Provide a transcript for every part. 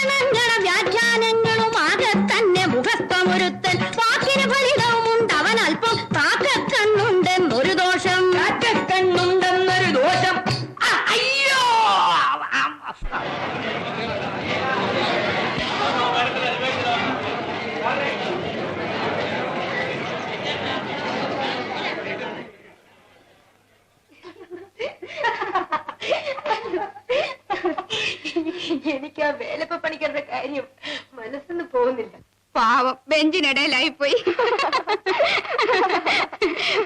വീക്ഷണങ്ങളും വ്യാഖ്യാനങ്ങളും ആകെ തന്നെ മുഖസ്ഥമൊരുത്തൻ വാക്കിന് ഫലിതവുമുണ്ട് അവൻ അല്പം കാക്കക്കണ്ണുണ്ടെന്നൊരു ദോഷം. കാക്കക്കണ്ണുണ്ടെന്നൊരു ദോഷം. അയ്യോ എനിക്ക് ആ വേലപ്പ പണിക്കാരുടെ കാര്യം മനസ്സിന്ന് പോകുന്നില്ല. പാവം ബെഞ്ചിനിടയിലായി പോയി.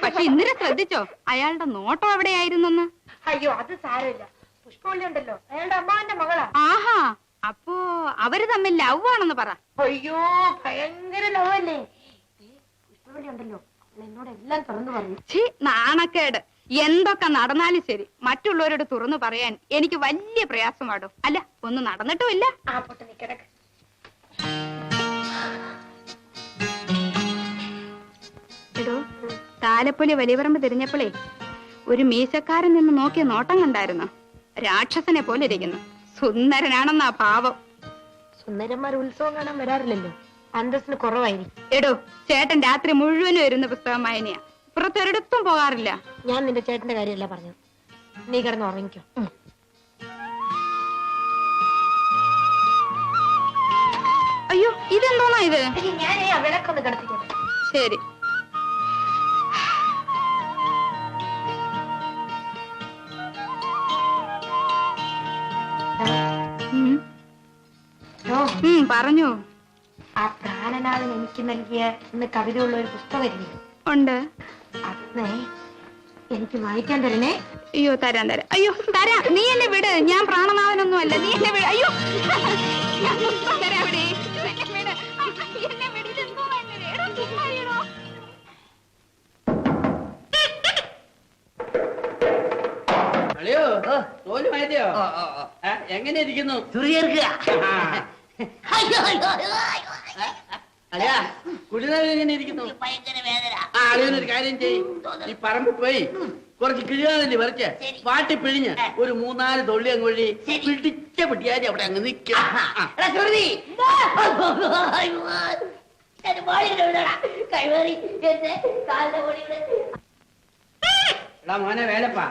പക്ഷെ ഇന്നലെ ശ്രദ്ധിച്ചോ അയാളുടെ നോട്ടം എവിടെയായിരുന്നെന്ന്? അയ്യോ അത് സാരമില്ല. പുഷ്പവള്ളി ഉണ്ടല്ലോ അയാളുടെ അമ്മാവന്റെ മകളാ. ആഹാ, അപ്പോ അവര് തമ്മിൽ ലവ് ആണെന്ന് പറ. അയ്യോ ഭയങ്കര ലവല്ലേ. പുഷ്പവള്ളി ഉണ്ടല്ലോ എന്നോട് എല്ലാം തുറന്നു പറഞ്ഞു. ഛീ, നാണക്കേട്. എന്തൊക്കെ നടന്നാലും ശരി മറ്റുള്ളവരോട് തുറന്നു പറയാൻ എനിക്ക് വലിയ പ്രയാസമാടും. അല്ല ഒന്നും നടന്നിട്ടുമില്ല. ആ പൊട്ട് നിക്കടക്ക്. എടോ, താലപ്പൊലി വലിയപറമ്പ് തിരിഞ്ഞപ്പോഴേ ഒരു മീശക്കാരൻ നിന്ന് നോക്കിയ നോട്ടം കണ്ടായിരുന്നു. രാക്ഷസനെ പോലെ ഇരിക്കുന്നു. സുന്ദരനാണെന്നാ ഭാവം. സുന്ദരന്മാർ ഉത്സവം കാണാൻ വരാറില്ലല്ലോ, അന്തസ്സിന് കുറവായിരിക്കും. എടോ, ചേട്ടൻ രാത്രി മുഴുവനും വരുന്ന പുസ്തകം വായനയാ. പുറത്തൊരിടത്തും പോകാറില്ല. ഞാൻ നിന്റെ ചേട്ടന്റെ കാര്യമല്ല പറഞ്ഞത്. നീ കിടന്ന് ഉറങ്ങിക്കോ. അയ്യോ, ഇതെന്തോന്നാ ഇത്? ഞാൻ ആ വിളക്കൊന്ന് കിടത്തിക്കോട്ടെ. ശരി. പറഞ്ഞു. ആ പ്രാണനാഥൻ എനിക്ക് നൽകിയ ഇന്ന് കവിതയുള്ള ഒരു പുസ്തകമില്ലേ? ഉണ്ട്. അന്ന് എനിക്ക് വായിക്കാൻ തരണേ. അയ്യോ, തരാം തരാം. അയ്യോ തരാം. നീ എന്നെ വിട്. ഞാൻ പ്രാണനാഥനൊന്നും അല്ല. നീ എന്നെ വിട്. അയ്യോ ഞാൻ പുസ്തകം തരാം. ഇവിടെ എന്നെ വിട്. ഇതെന്തോ അളിയോ തോല് മാറ്റിയോ? എങ്ങനെ ഇരിക്കുന്നു? അളിയാ കുടിനീർ എങ്ങനെ ഇരിക്കുന്നു? ആ അളിയനൊരു കാര്യം ചെയ്യും. ഈ പറമ്പിൽ പോയി കുറച്ച് കിഴുകാതല്ലേ പറിച്ച് വാട്ടി പിഴിഞ്ഞ് ഒരു 3-4 തൊള്ളി അങ്ങൊഴി പിടിച്ച പിടിയാതി അവിടെ അങ്ങ് നിൽക്കും. എടാ മോനെ വേലപ്പാ,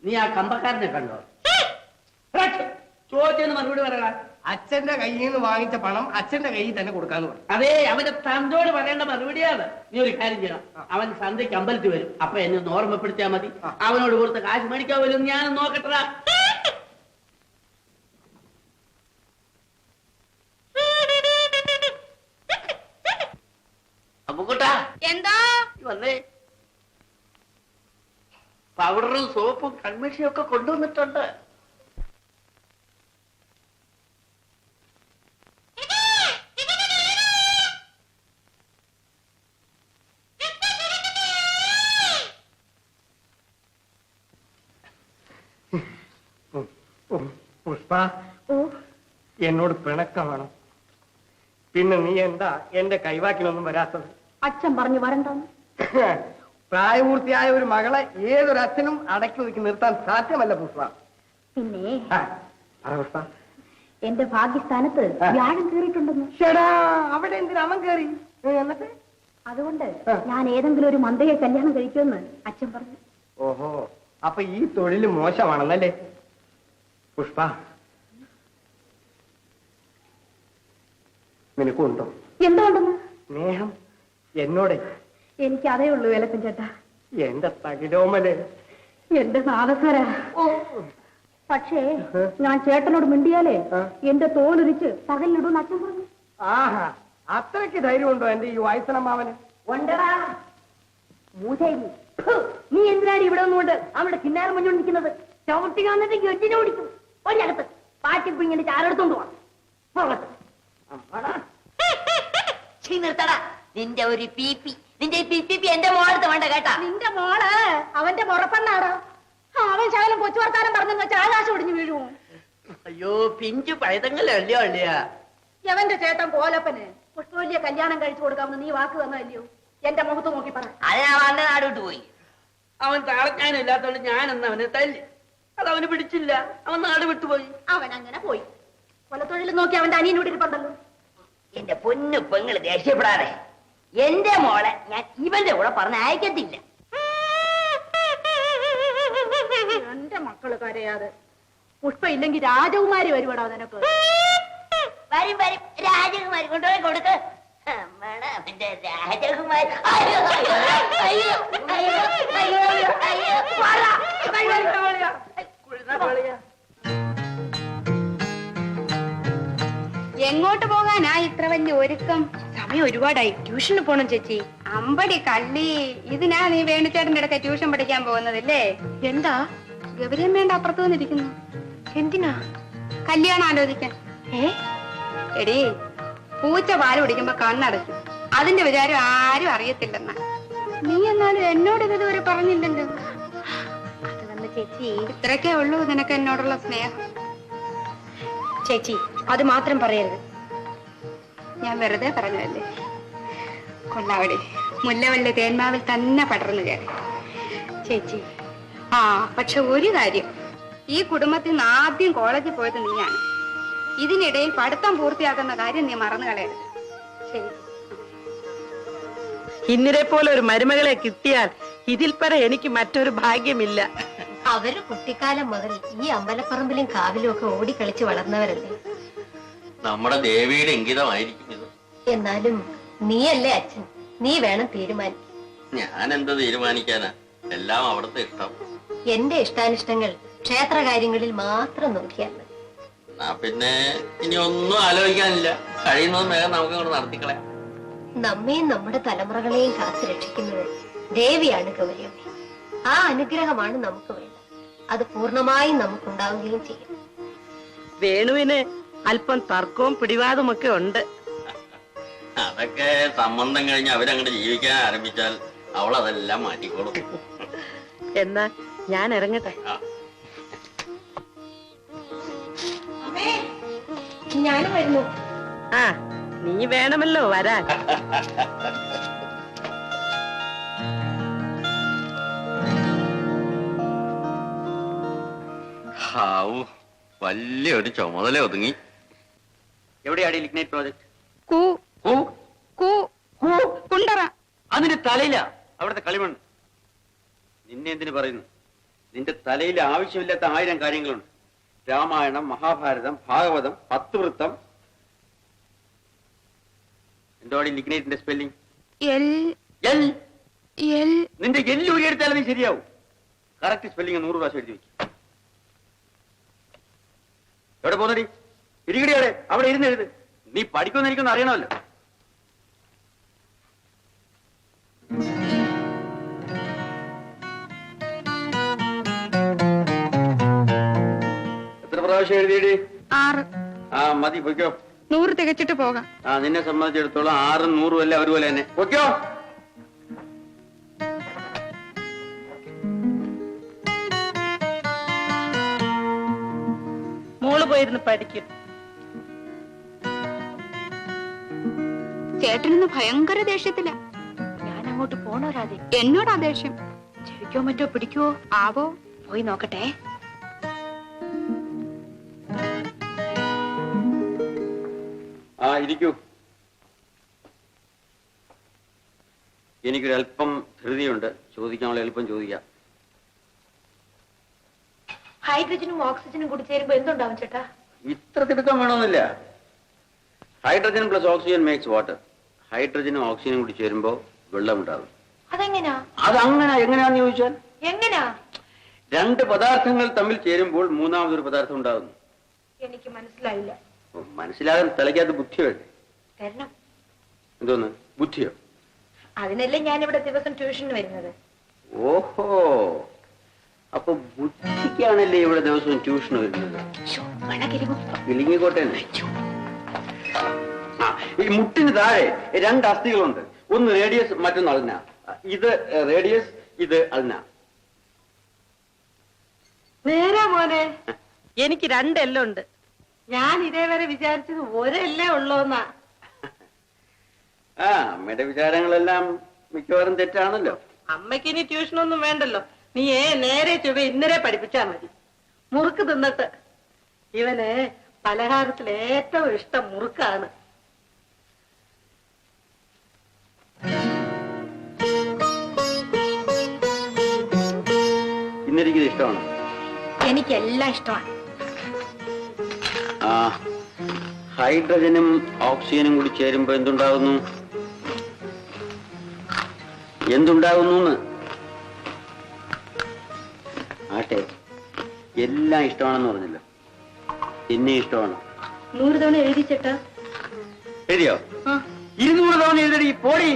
നീ ആ കമ്പക്കാരനെ കണ്ടോ? ചോദ്യം മറുപടി പറയടാ. അച്ഛന്റെ കയ്യിൽ നിന്ന് വാങ്ങിച്ച പണം അച്ഛന്റെ കയ്യിൽ തന്നെ കൊടുക്കാന്ന് പറഞ്ഞു. അതേ അവന്റെ തന്തോട് പറയേണ്ട മറുപടിയാണ്. നീ ഒരു കാര്യം ചെയ്യണം. അവൻ സന്ധ്യക്ക് അമ്പലത്തിൽ വരും. അപ്പൊ എന്നെ ഒന്ന് ഓർമ്മപ്പെടുത്തിയാ മതി. അവനോട് കൊടുത്ത കാശ് മേടിക്കാൻ വരും. ഞാൻ നോക്കട്ടാ. അപ്പുക്കുട്ടാ എന്താ വന്നേ. പൗഡറും സോപ്പും കൺമഷിയും ഒക്കെ കൊണ്ടുവന്നിട്ടുണ്ട്. പുഷ്പ, എന്നോട് പിണക്കമാണ്. പിന്നെ നീ എന്താ എന്റെ കൈവാക്കിനൊന്നും വരാത്തത്? അച്ഛൻ പറഞ്ഞു വരണ്ടെന്ന്. പ്രായപൂർത്തിയായ ഒരു മകളെ ഏതൊരു അച്ഛനും അടക്കി ഒതുക്കി നിർത്താൻ സാധ്യമല്ല പുഷ്പ. പിന്നെ പുഷ്പ, എന്റെ ഭാഗ്യസ്ഥാനത്ത് വ്യാഴം കയറിയിട്ടുണ്ടെന്ന്. ചേടാ, അവിടെ എന്തിനാ അവൻ കയറി? എന്നിട്ട് അതുകൊണ്ട് ഞാൻ ഏതെങ്കിലും ഒരു മന്ത്രിയെ കല്യാണം കഴിക്കുമെന്ന് അച്ഛൻ പറഞ്ഞു. ഓഹോ, അപ്പൊ ഈ തൊഴിൽ മോശമാണെന്നല്ലേ പുഷ്പ? നിനക്കുണ്ടോ എന്തുകൊണ്ടെന്ന്? സ്നേഹം എന്നോടെ? എനിക്ക് അതേ ഉള്ളൂ വേലപ്പൻ ചേട്ടാ. എന്റെ തകിടോമല്, എന്റെ നാദസ്വര. പക്ഷേ ഞാൻ ചേട്ടനോട് മിണ്ടിയാലേ എന്റെ തോലൊരിച്ച് പകലിലിടും അച്ഛൻ പറഞ്ഞു. ആഹാ, അത്രയ്ക്ക് ധൈര്യമുണ്ടോ എന്റെ ഈ വയസ്സനമ്മാവന്? ഉണ്ടടാ മൂശയില്. നീ എന്തിനാണ് ഇവിടെ ഒന്നുകൊണ്ട് അവിടെ കിന്നാരം മുന്നോണ്ടിരിക്കുന്നത്? ചവിട്ടി വന്നിട്ട് ഗെറ്റിനെ ഓടിക്കും. ഒരകത്ത് പാറ്റിപ്പോ ഇങ്ങനെ ചാരെടുത്തോണ്ട് പോകട്ടെ. നിർത്തടാ നിന്റെ ഒരു പീപ്പി. നിന്റെ പീപ്പി എന്റെ മോളടുത്ത് വേണ്ട കേട്ടാ. നിന്റെ മോള് അവന്റെ മുറപ്പെണ്ണാടോ. അവൻ ശകലം കൊച്ചു വർത്താനം പറഞ്ഞു വെച്ചാൽ ആകാശം ഒടിഞ്ഞു വീഴുമോ? അയ്യോ, പിഞ്ചു പൈതങ്ങളല്ലേ അള്ളിയാ. എവന്റെ ചേട്ടൻ കോലപ്പന് പുഷ്പവല്ലിയെ കല്യാണം കഴിച്ചു കൊടുക്കാമെന്ന് നീ വാക്ക് തന്നല്ലയോ? എന്റെ മുഖത്ത് നോക്കി പറ. അതിനാ അവന്റെ നാട് വിട്ടു പോയി. അവൻ താളക്കാനില്ലാത്തോണ്ട് ഞാനെന്ന് അവനെ തല്ലി. അതവന് പിടിച്ചില്ല. അവൻ നാട് വിട്ടുപോയി. അവൻ അങ്ങനെ പോയി. കൊലത്തൊഴിൽ നോക്കി അവന്റെ അനിയനോട് ഇരിപ്പുണ്ടല്ലോ. എന്റെ പൊന്നു പെങ്ങള് ദേഷ്യപ്പെടാതെ. എന്റെ മോളെ ഞാൻ ഇവന്റെ കൂടെ പറഞ്ഞ അയക്കത്തില്ല. എന്റെ മക്കള് കരയാതെ. പുഷ്പ ഇല്ലെങ്കിൽ രാജകുമാരി വരുവാടോ നിനക്ക്. വരും വരും, രാജകുമാരി കൊണ്ടുപോയി കൊടുക്ക്. അവന്റെ രാജകുമാരി. അയ്യോ, അയ്യോ, അയ്യോ, അയ്യോ, അയ്യോ, അയ്യോ, എങ്ങോട്ട് പോകാനാ ഇത്ര വലിയ ഒരുക്കം? സമയം ഒരുപാടായി, ട്യൂഷന് പോണം ചേച്ചി. അമ്പടി കള്ളി, ഇതിനാ നീ വേണുചേട്ടന്റെ അടുക്ക ട്യൂഷൻ പഠിക്കാൻ പോകുന്നതല്ലേ? എന്താ? ഗൗരിയമ്മേണ്ട അപ്പുറത്ത് വന്നിരിക്കുന്നു. എന്തിനാ? കല്യാണം ആലോചിക്കാൻ. എടീ, പൂച്ച പാല് കുടിക്കുമ്പോ കണ്ണടയ്ക്കും. അതിന്റെ വിചാരം ആരും അറിയത്തില്ലെന്നാ. നീ എന്നാലും എന്നോട് ഇതുവരെ പറഞ്ഞില്ലല്ലോ. അത് വന്ന് ചേച്ചി, ഇത്രയൊക്കെ ഉള്ളൂ നിനക്ക് എന്നോടുള്ള സ്നേഹം. ചേച്ചി അത് മാത്രം പറയരുത്. ഞാൻ വെറുതെ പറഞ്ഞതല്ലേ. കൊള്ളാവടി, മുല്ലവള്ളി തേന്മാവിൽ തന്നെ പടർന്നു കയറി. ചേച്ചി പക്ഷെ ഒരു കാര്യം, ഈ കുടുംബത്തിൽ നിന്ന് ആദ്യം കോളേജിൽ പോയത് നീയാണ്. ഇതിനിടയിൽ പഠിത്തം പൂർത്തിയാക്കുന്ന കാര്യം നീ മറന്നു കളയരുത്. ശരി. ഇന്ദിരെ പോലെ ഒരു മരുമകളെ കിട്ടിയാൽ ഇതിൽ പര എനിക്ക് മറ്റൊരു ഭാഗ്യമില്ല. അവര് കുട്ടിക്കാലം മുതൽ ഈ അമ്പലപ്പറമ്പിലും കാവിലും ഒക്കെ ഓടിക്കളിച്ച് വളർന്നവരല്ലേ. നമ്മുടെ ദേവിയുടെ ഇംഗിതമായിരിക്കും ഇത്. എന്നാലും നീയല്ലേ അച്ഛൻ, നീ വേണം തീരുമാനിക്കാൻ. ഞാൻ എന്ത് തീരുമാനിക്കാനാ? എല്ലാം അവിടുത്തെ ഇഷ്ടം. എന്റെ ഇഷ്ടാനിഷ്ടങ്ങൾ ക്ഷേത്രകാര്യങ്ങളിൽ മാത്രം നോക്കിയാൽ മതി. എന്നാ പിന്നെ ഇനി ഒന്നും ആലോചിക്കാനില്ല. കഴിയുന്നത് വേഗം നമുക്ക് ഇങ്ങോട്ട് നടത്തിക്കളയാം. നമ്മയും നമ്മുടെ തലമുറകളെയും കാത്തു രക്ഷിക്കുന്നത് ദേവിയാണ് ഗൗരിയമ്മ. ആ അനുഗ്രഹമാണ് നമുക്ക് വേണ്ടത്. അത് പൂർണ്ണമായും നമുക്കുണ്ടാവുകയും ചെയ്യും. വേണുവിന് അല്പം തർക്കവും പിടിവാദവും ഒക്കെ ഉണ്ട്. അതൊക്കെ സംബന്ധം കഴിഞ്ഞ് അവരങ്ങോട്ട് ജീവിക്കാൻ ആരംഭിച്ചാൽ അവൾ അതെല്ലാം മാറ്റിക്കോളും. എന്നാ ഞാൻ ഇറങ്ങട്ടെ. ഞാനും വരുന്നു. ആ, നീ വേണമല്ലോ വരാൻ. ഹാവൂ, വലിയൊരു ചുമതല ഒതുങ്ങി. എവിടെയാണ് ലിഗ്നൈറ്റ് പ്രോജക്ട്? അതിന്റെ തലയില അവിടുത്തെ കളിമണ്ണ്. നിന്നെ എന്തിനു പറയുന്നു? നിന്റെ തലയിൽ ആവശ്യമില്ലാത്ത 1000 കാര്യങ്ങളുണ്ട്. രാമായണം, മഹാഭാരതം, ഭാഗവതം, 10 വൃത്തം. എന്താണ് ലിഗ്നൈറ്റിന്റെ സ്പെല്ലിംഗ്? നിന്റെ എല്ലൂരി എടുത്താലും നീ ശരിയാവും. കറക്റ്റ് സ്പെല്ലിംഗ് 100 പ്രാവശ്യം എഴുതി വെക്കും. എവിടെ പോന്നടി? ഇരിക്കടിയോടെ അവിടെ ഇരുന്ന് എഴുത്. നീ പഠിക്കുമെന്ന് എനിക്കൊന്ന് അറിയണമല്ലോ. എത്ര പ്രാവശ്യം എഴുതിയടി? 6. ആ മതി, പൊയ്ക്കോ. 100 തികച്ചിട്ട് പോകാം. ആ, നിന്നെ സംബന്ധിച്ചിടത്തോളം 6ഉം 100ഉം അല്ല ഒരുപോലെ തന്നെ. പൊയ്ക്കോ. മോള് പോയിരുന്ന് പഠിക്കും. ചേട്ടനൊന്ന് ഭയങ്കര ദേഷ്യത്തില. ഞാൻ അങ്ങോട്ട് പോണോ രാധേ? എന്നോടാ ദേഷ്യം. ചെവിക്കോ മറ്റോ പിടിക്കുവോ ആവോ? പോയി നോക്കട്ടെ. ആ, ഇരിക്കൂ. എനിക്കൊരല്പം ധൃതിയുണ്ട്. ചോദിക്കാനുള്ള എളുപ്പം ചോദിക്കാം. ഹൈഡ്രജനും ഓക്സിജനും കൂടി ചേരുമ്പോ എന്തുണ്ടാവും ചേട്ടാ? ഇത്ര തിടുക്കം വേണമെന്നില്ല. Hydrogen plus oxygen makes water. ഹൈഡ്രജനും ഓക്സിജനും കൂടി ചേരുമ്പോ വെള്ളം ഉണ്ടാകും. അതെങ്ങനാ? അതങ്ങനെ എങ്ങനെയാന്ന് ചോദിച്ചാൽ, എങ്ങനാ? 2 പദാർത്ഥങ്ങൾ തമ്മിൽ ചേരുമ്പോൾ മൂന്നാമതൊരു പദാർത്ഥം ഉണ്ടാകുന്നു. എനിക്ക് മനസ്സിലായില്ല. മനസ്സിലാകാൻ തലയ്ക്കകത്ത് ബുദ്ധി വേണ്ടേ? തരണം. എന്തോന്ന് ബുദ്ധിയോ? അതിനല്ലേ ഞാൻ ഇവിടെ ദിവസം ട്യൂഷന് വരുന്നത്. ഓഹോ, അപ്പൊ ബുദ്ധിക്കാണല്ലേ ഇവിടെ ദിവസവും ട്യൂഷൻ വരുന്നത്? കിളിങ്ങിക്കോട്ടെ. ഈ മുട്ടിന് താഴെ 2 അസ്ഥികളുണ്ട്. ഒന്ന് റേഡിയസ്, മറ്റൊന്ന് അൾന. ഇത് റേഡിയസ്, ഇത് അൾന. നേരാ മോനെ, എനിക്ക് 2 എല്ലുണ്ട്. ഞാൻ ഇതേവരെ വിചാരിച്ചത് ഒരല്ലേ ഉള്ളൂന്നാ. ആ, അമ്മയുടെ വിചാരങ്ങളെല്ലാം മിക്കവാറും തെറ്റാണല്ലോ. അമ്മയ്ക്ക് ഇനി ട്യൂഷനൊന്നും വേണ്ടല്ലോ. നീ നേരെ ചൊവ്വ ഇന്നലെ പഠിപ്പിച്ചാ മതി. മുറുക്ക് തിന്നിട്ട്. ഇവന് പലഹാരത്തിൽ ഏറ്റവും ഇഷ്ടം മുറുക്കാണ്. ഇന്നെനിക്കിത് ഇഷ്ടമാണ്. എനിക്കെല്ലാം ഇഷ്ടമാണ്. ആ, ഹൈഡ്രജനും ഓക്സിജനും കൂടി ചേരുമ്പോ എന്തുണ്ടാകുന്നു? ആട്ടെ, എല്ലാം ഇഷ്ടമാണെന്ന് പറഞ്ഞല്ലോ. എന്നെ ഇഷ്ടമാണ്. 100 തവണ എഴുതിച്ചേട്ടാ. എഴുതിയോ? 200 തവണ എഴുതടി പോടി.